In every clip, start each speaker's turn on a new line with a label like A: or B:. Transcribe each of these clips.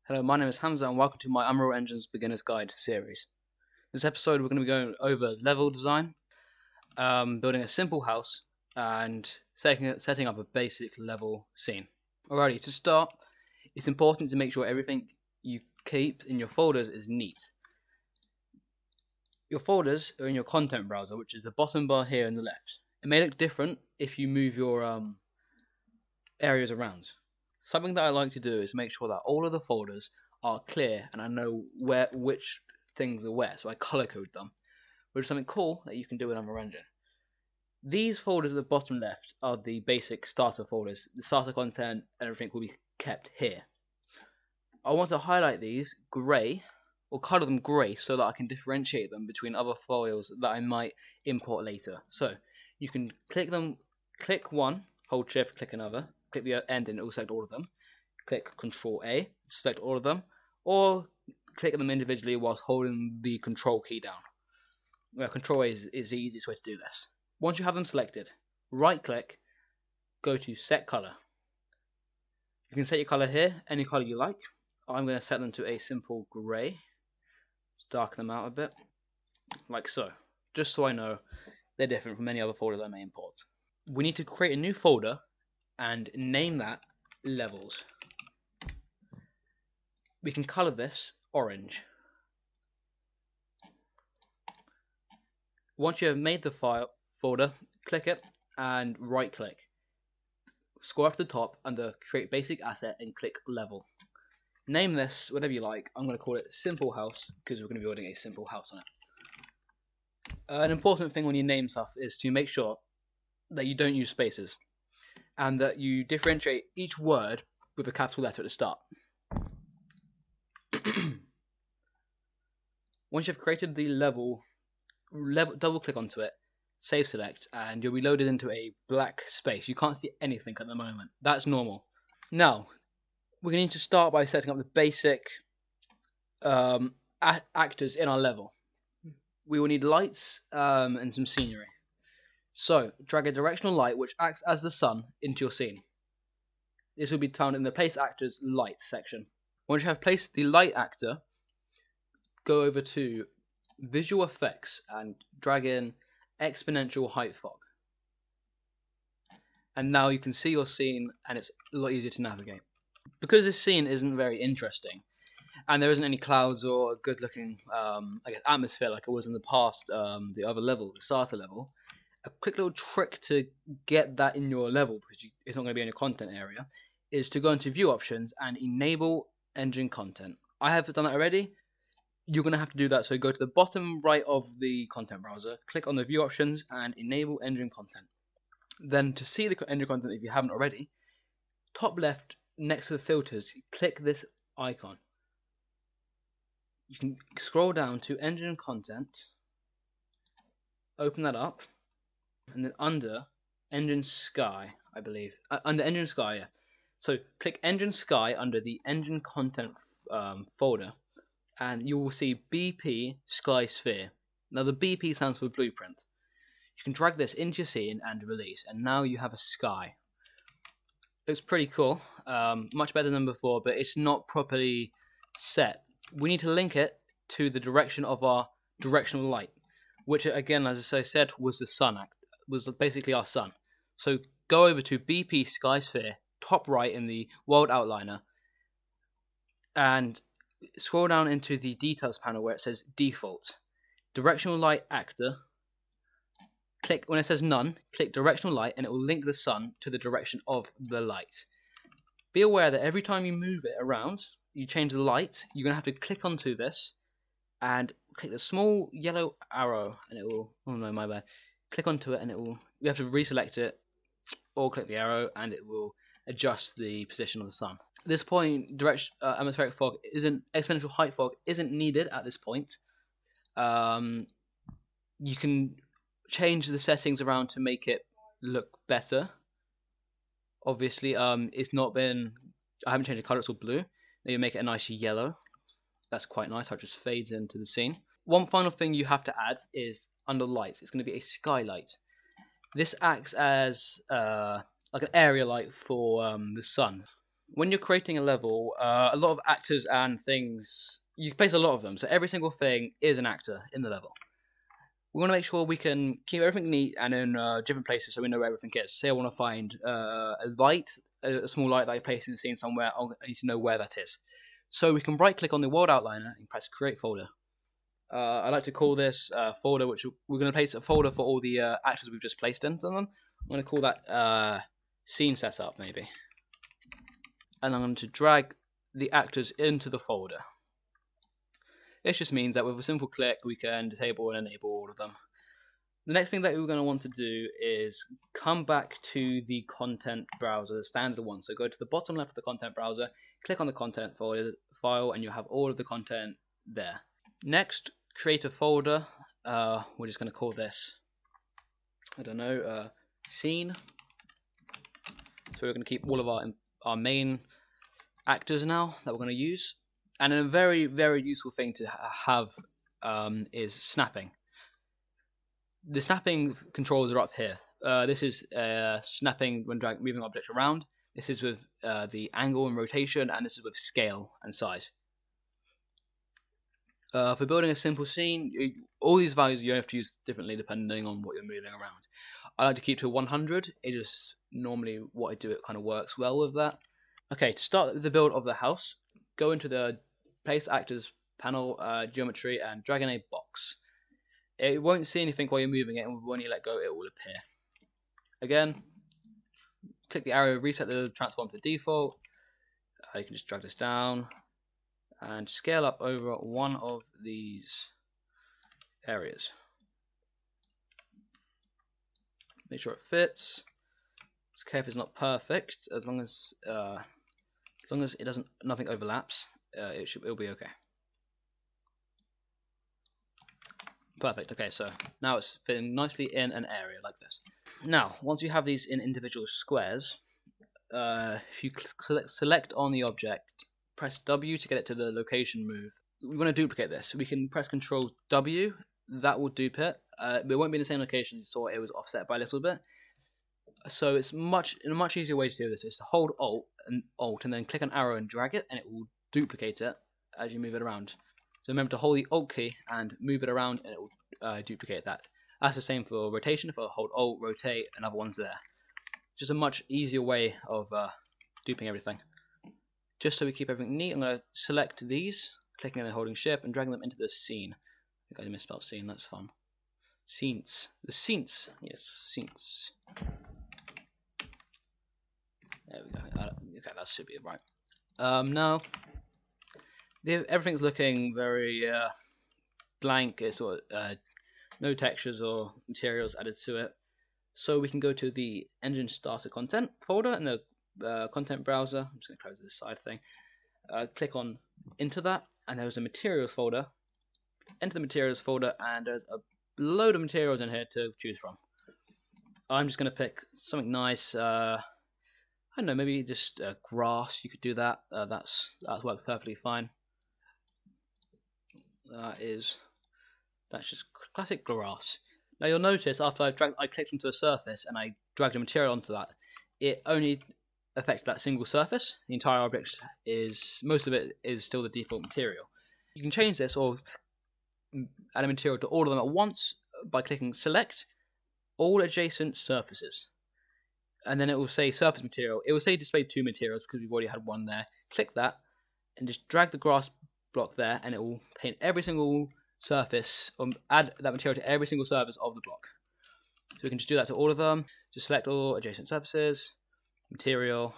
A: Hello, my name is Hamza and welcome to my Unreal Engine's Beginner's Guide series. This episode we're going to be going over level design, building a simple house, and setting up a basic level scene. Alrighty, to start, it's important to make sure everything you keep in your folders is neat. Your folders are in your content browser, which is the bottom bar here on the left. It may look different if you move your areas around. Something that I like to do is make sure that all of the folders are clear and I know which things are where, so I color code them, which is something cool that you can do with Unreal Engine. These folders at the bottom left are the basic starter folders. The starter content and everything will be kept here. I want to highlight these grey, or color them grey, so that I can differentiate them between other files that I might import later. So you can click one, hold shift, click another, click the end and it will select all of them. Click Control A, select all of them, or click them individually whilst holding the Control key down. Well, Control A is the easiest way to do this. Once you have them selected, right click, go to Set Color. You can set your color here, any color you like. I'm going to set them to a simple grey. Just darken them out a bit, like so, just so I know they're different from any other folders I may import. We need to create a new folder and name that levels. We can color this orange. Once you have made the folder, click it and right click. Scroll up to the top under Create Basic Asset and click Level. Name this whatever you like. I'm going to call it Simple House because we're going to be building a simple house on it. An important thing when you name stuff is to make sure that you don't use spaces and that you differentiate each word with a capital letter at the start. Once you've created the level, double click onto it, save select, and you'll be loaded into a black space. You can't see anything at the moment. That's normal. Now, we're going to need to start by setting up the basic actors in our level. We will need lights and some scenery. So, drag a directional light which acts as the sun into your scene. This will be found in the Place Actors Light section. Once you have placed the light actor, go over to Visual Effects and drag in Exponential Height Fog. And now you can see your scene and it's a lot easier to navigate. Because this scene isn't very interesting and there isn't any clouds or good looking atmosphere like it was in the past, the other level, the starter level, a quick little trick to get that in your level, because it's not going to be in your content area, is to go into View Options and enable Engine Content. I have done that already. You're going to have to do that, so go to the bottom right of the content browser, click on the View Options and enable Engine Content. Then to see the engine content, if you haven't already, top left next to the filters, click this icon. You can scroll down to Engine Content, open that up, and then under Engine Sky, I believe, under Engine Sky, yeah. So click Engine Sky under the Engine Content folder, and you will see BP Sky Sphere. Now the BP stands for Blueprint. You can drag this into your scene and release, and now you have a sky. Looks pretty cool, much better than before, but it's not properly set. We need to link it to the direction of our directional light, which again, as I said, was the sun, was basically our sun. So go over to BP Sky Sphere, top right in the World Outliner, and scroll down into the Details panel where it says Default, Directional Light Actor. Click, when it says None, click Directional Light and it will link the sun to the direction of the light. Be aware that every time you move it around, you change the light, you're going to have to click onto this and click the small yellow arrow and it will, oh no, my bad. Click onto it and it will, you have to reselect it or click the arrow and it will adjust the position of the sun. At this point, atmospheric fog exponential height fog isn't needed at this point. You can change the settings around to make it look better. Obviously, it's not been, I haven't changed the color, it's all blue. Maybe make it a nice yellow. That's quite nice, how it just fades into the scene. One final thing you have to add is under lights, it's going to be a skylight. This acts as like an area light for the sun. when you're creating a level, a lot of actors and things, you place a lot of them, so every single thing is an actor in the level. We want to make sure we can keep everything neat and in different places so we know where everything is. Say I want to find a light, a small light that I place in the scene somewhere, I need to know where that is. So we can right click on the world outliner and press create folder. I like to call this folder, which we're going to place a folder for all the actors we've just placed into them. I'm going to call that scene setup maybe. And I'm going to drag the actors into the folder. This just means that with a simple click we can disable and enable all of them. The next thing that we're going to want to do is come back to the content browser, the standard one. So go to the bottom left of the content browser, click on the content folder file, and you'll have all of the content there. Next, create a folder. We're just going to call this, I don't know, scene. So we're going to keep all of our main actors now that we're going to use. And a very, very useful thing to have is snapping. The snapping controls are up here. This is snapping when moving objects around. This is with the angle and rotation, and this is with scale and size. For building a simple scene, all these values you have to use differently depending on what you're moving around. I like to keep to 100. It is normally what I do. It kind of works well with that. Okay, to start the build of the house, go into the place actors panel, geometry, and drag in a box. It won't see anything while you're moving it, and when you let go it will appear. Again, click the arrow, reset the transform to default. You can just drag this down and scale up over one of these areas. Make sure it fits. It's okay if it's not perfect, as long as it doesn't, nothing overlaps. It'll be okay. Perfect. Okay, so now it's fitting nicely in an area like this. Now, once you have these in individual squares, if you select on the object, press W to get it to the location move. We want to duplicate this. We can press Control W. That will dupe it. It won't be in the same location, so it was offset by a little bit. So it's a much easier way to do this is to hold Alt and then click an arrow and drag it, and it will duplicate it as you move it around. So remember to hold the Alt key and move it around, and it will duplicate that. That's the same for rotation. If I hold Alt, rotate, another one's there. Just a much easier way of duping everything. Just so we keep everything neat, I'm going to select these, clicking and holding Shift, and dragging them into the scene. I think I misspelled scene, that's fun. Scenes. The scenes. Yes, scenes. There we go. Okay, that should be right. Now, everything's looking very blank. It's sort of no textures or materials added to it. So we can go to the engine starter content folder in the content browser. I'm just going to close this side thing. Click on into that, and there's a materials folder. Enter the materials folder, and there's a load of materials in here to choose from. I'm just going to pick something nice. I don't know, maybe just grass. You could do that. That's works perfectly fine. That's just classic grass. Now you'll notice after I clicked onto a surface and I dragged a material onto that, it only affects that single surface. The entire object most of it is still the default material. You can change this or add a material to all of them at once by clicking select all adjacent surfaces, and then it will say surface material. It will say display two materials because we've already had one there. Click that and just drag the grass block there, and it will paint every single surface, or add that material to every single surface of the block. So we can just do that to all of them. Just select all adjacent surfaces, material,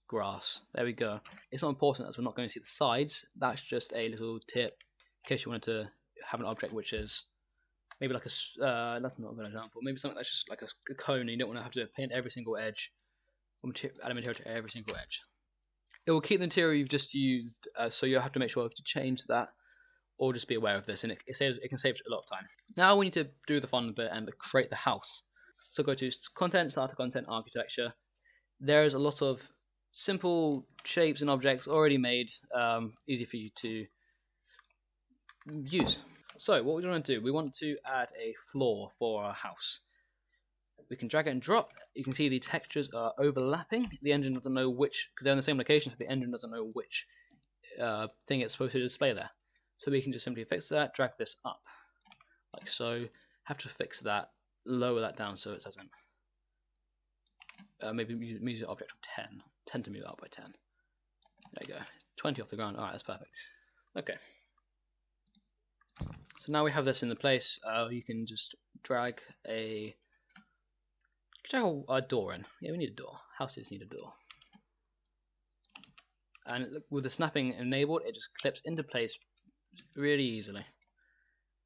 A: grass. There we go. It's not important as we're not going to see the sides. That's just a little tip in case you wanted to have an object which is maybe like that's not a good example. Maybe something that's just like a cone, and you don't want to have to paint every single edge, or add a material to every single edge. It will keep the material you've just used, so you have to make sure to change that, or just be aware of this, and it can save a lot of time. Now we need to do the fun bit and create the house. So go to content, starter content, architecture. There's a lot of simple shapes and objects already made, easy for you to use. So what we want to do, we want to add a floor for our house. We can drag it and drop. You can see the textures are overlapping. The engine doesn't know which, because they're in the same location, so the engine doesn't know which thing it's supposed to display there. So we can just simply fix that, drag this up, like so. Have to fix that, lower that down so it doesn't. Maybe use the object of 10 to move it up by 10. There you go, 20 off the ground. Alright, that's perfect. Okay. So now we have this in the place. You can just drag a door in. Yeah, we need a door. Houses need a door. And with the snapping enabled, it just clips into place really easily.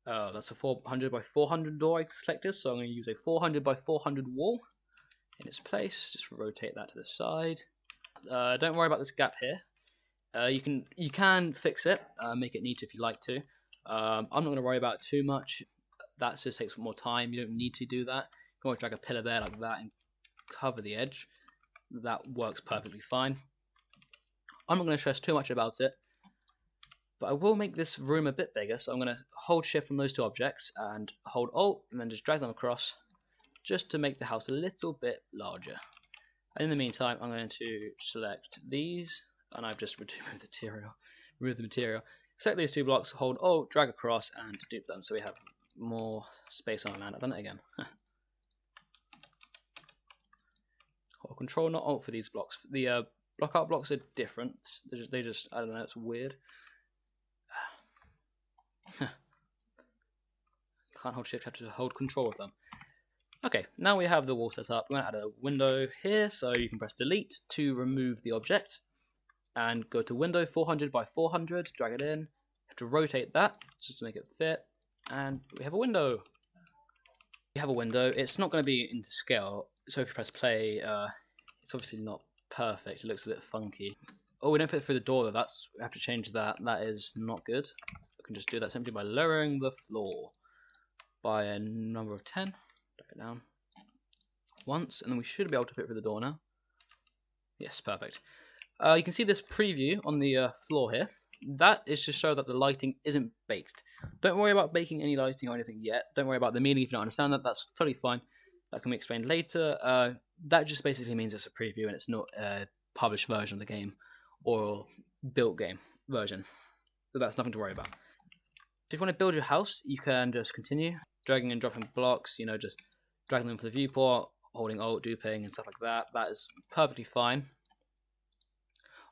A: That's a 400 by 400 door I selected, so I'm going to use a 400 by 400 wall in its place. Just rotate that to the side. Don't worry about this gap here. You can fix it, make it neat if you like to. I'm not going to worry about it too much. That just takes more time. You don't need to do that. You can always drag a pillar there like that and cover the edge. That works perfectly fine. I'm not going to stress too much about it, but I will make this room a bit bigger, so I'm going to hold shift on those two objects and hold alt and then just drag them across just to make the house a little bit larger. And in the meantime, I'm going to select these, and I've just removed the material. Select these two blocks, hold alt, drag across, and dupe them so we have more space on our land. I've done it again. Hold control, not alt for these blocks. The block out blocks are different. They just I don't know, it's weird. Can't hold shift, have to hold control of them. Okay, now we have the wall set up. We're going to add a window here, so you can press delete to remove the object. And go to window 400 by 400, drag it in. You have to rotate that just to make it fit. And we have a window. We have a window. It's not going to be into scale, so if you press play, it's obviously not perfect. It looks a bit funky. Oh, we don't fit through the door though. We have to change that. That is not good. I can just do that simply by lowering the floor by a number of 10. Drag it down once, and then we should be able to fit through the door now. Yes, perfect. You can see this preview on the floor here. That is to show that the lighting isn't baked. Don't worry about baking any lighting or anything yet. Don't worry about the meaning if you don't understand that. That's totally fine. That can be explained later. That just basically means it's a preview and it's not a published version of the game or built game version. So that's nothing to worry about. If you want to build your house, you can just continue dragging and dropping blocks. You know, just dragging them for the viewport, holding alt, duping, and stuff like that. That is perfectly fine.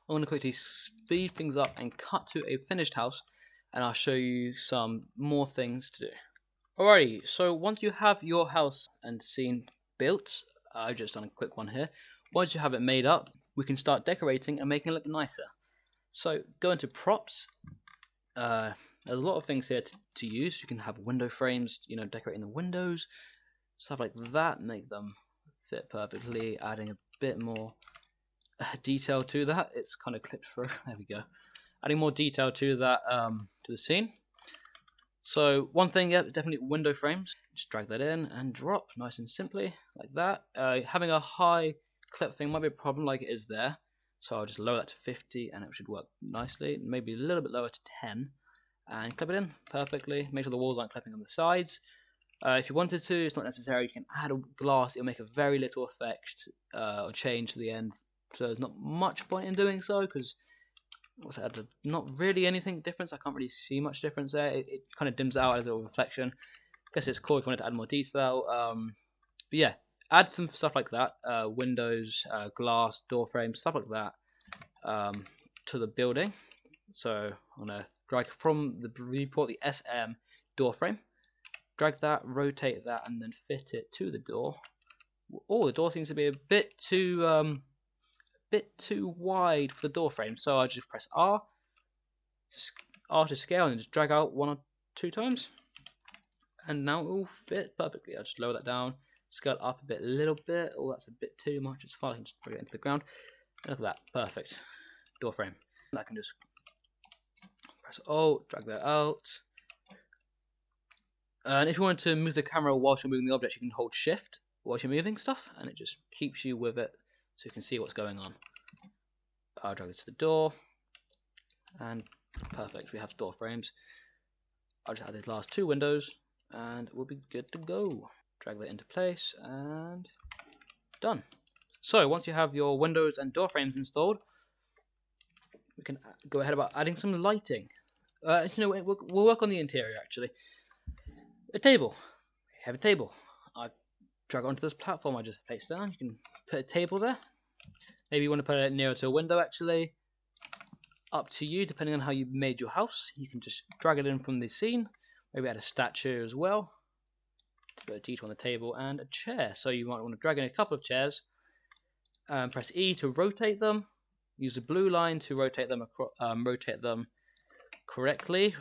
A: I'm going to quickly speed things up and cut to a finished house, and I'll show you some more things to do. Alrighty, so once you have your house and scene built, I've just done a quick one here. Once you have it made up, we can start decorating and making it look nicer. So go into props. There's a lot of things here to use. You can have window frames, you know, decorating the windows, stuff like that, make them fit perfectly, adding a bit more detail to that. It's kind of clipped through. There we go. Adding more detail to that, to the scene. So one thing, yeah, definitely window frames. Just drag that in and drop, nice and simply, like that. Having a high clip thing might be a problem, like it is there. So I'll just lower that to 50, and it should work nicely. Maybe a little bit lower to 10, and clip it in perfectly. Make sure the walls aren't clipping on the sides. If you wanted to, it's not necessary. You can add a glass. It'll make a very little effect or change to the end. So there's not much point in doing so, because not really anything difference. I can't really see much difference there. It kind of dims out as a little reflection. I guess it's cool if you wanted to add more detail. But yeah, add some stuff like that. Windows, glass, door frames, stuff like that to the building. So I'm going to drag from the viewport the SM door frame. Drag that, rotate that, and then fit it to the door. Oh, the door seems to be a bit too wide for the door frame, so I just press R to scale and just drag out 1 or 2 times, and now it will fit perfectly. I'll just lower that down, scale it up a little bit. Oh, that's a bit too much. It's fine. I can just bring it into the ground. And look at that, perfect door frame. And I can just press Alt, drag that out. And if you want to move the camera whilst you're moving the object, you can hold Shift whilst you're moving stuff, and it just keeps you with it, so you can see what's going on. I'll drag it to the door, and perfect, we have door frames. I'll just add these last 2 windows, and we'll be good to go. drag that into place, and done. So once you have your windows and door frames installed, we can go ahead about adding some lighting. We'll work on the interior actually. A table. We have a table. I drag it onto this platform I just placed down. You can put a table there. Maybe you want to put it nearer to a window actually. Up to you, depending on how you made your house. You can just drag it in from the scene. Maybe add a statue as well. To put a detail on the table and a chair. So you might want to drag in a couple of chairs. Press E to rotate them. Use the blue line to rotate them correctly.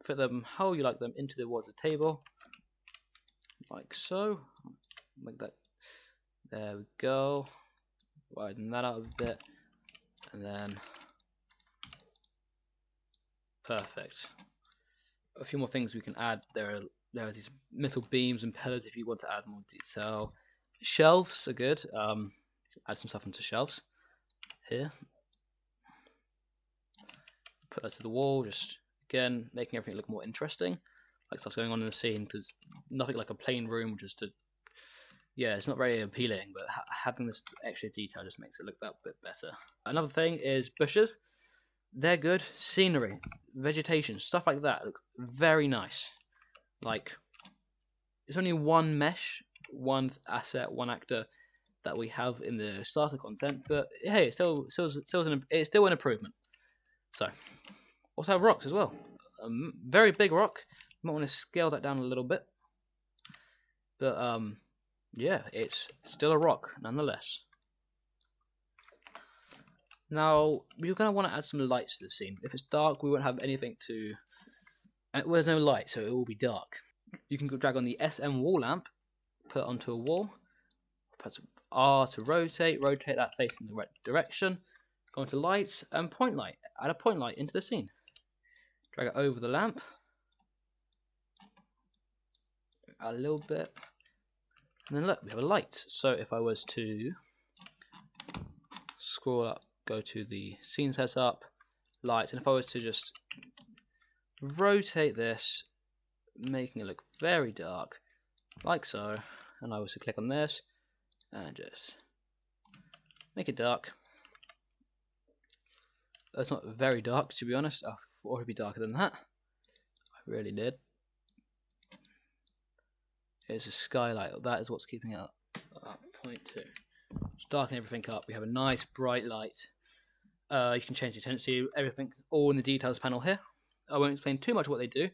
A: Put them how you like them into towards the table, like so. Like that. There we go. Widen that out a bit, and then perfect. A few more things we can add. There are these metal beams and pillars if you want to add more detail. Shelves are good. Add some stuff onto shelves here. Put that to the wall, just again making everything look more interesting, like stuff's going on in the scene, because nothing like a plain room just to, yeah, it's not very appealing, but having this extra detail just makes it look that bit better. Another thing is bushes. They're good. Scenery, vegetation, stuff like that looks very nice. Like, it's only one mesh, one asset, one actor that we have in the starter content, but hey, it's still an improvement. So, also have rocks as well. A very big rock. You might want to scale that down a little bit, but yeah, it's still a rock nonetheless. Now you're gonna want to add some lights to the scene. If it's dark, we won't have anything to. Well, there's no light, so it will be dark. You can drag on the SM wall lamp, put it onto a wall. Press R to rotate that facing the right direction. Go into lights and point light. Add a point light into the scene. Drag it over the lamp. A little bit. And then look, we have a light. So if I was to scroll up, go to the scene setup, lights, and if I was to just rotate this, making it look very dark, like so, and I was to click on this, and just make it dark. It's not very dark, to be honest. I thought it would be darker than that. I really did. Here's a skylight. That is what's keeping it up. 0.2. Just darken everything up. We have a nice bright light. You can change the intensity, everything, all in the details panel here. I won't explain too much what they do.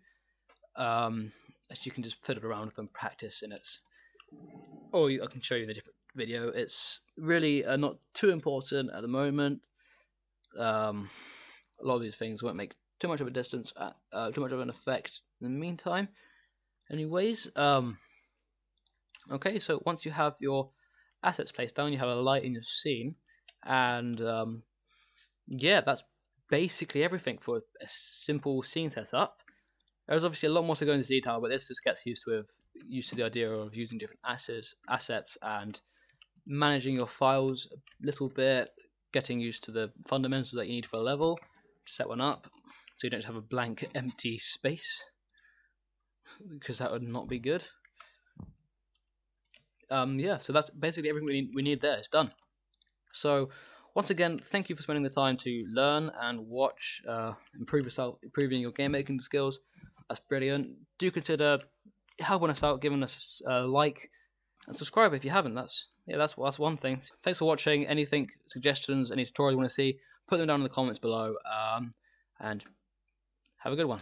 A: As you can just fiddle around with them, practice in it. Or I can show you in a different video. It's really not too important at the moment. A lot of these things won't make too much of a distance, too much of an effect in the meantime. Anyways, okay, so once you have your assets placed down, you have a light in your scene, and yeah, that's basically everything for a simple scene setup. There's obviously a lot more to go into detail, but this just gets used to the idea of using different assets and managing your files a little bit, getting used to the fundamentals that you need for a level to set one up, so you don't just have a blank empty space, because that would not be good. Yeah, so that's basically everything we need there. It's done. So once again, thank you for spending the time to learn and watch, improving your game making skills. That's brilliant. Do consider helping us out, giving us a like and subscribe if you haven't. That's one thing. Thanks for watching. Anything, suggestions, any tutorials you want to see, put them down in the comments below, and have a good one.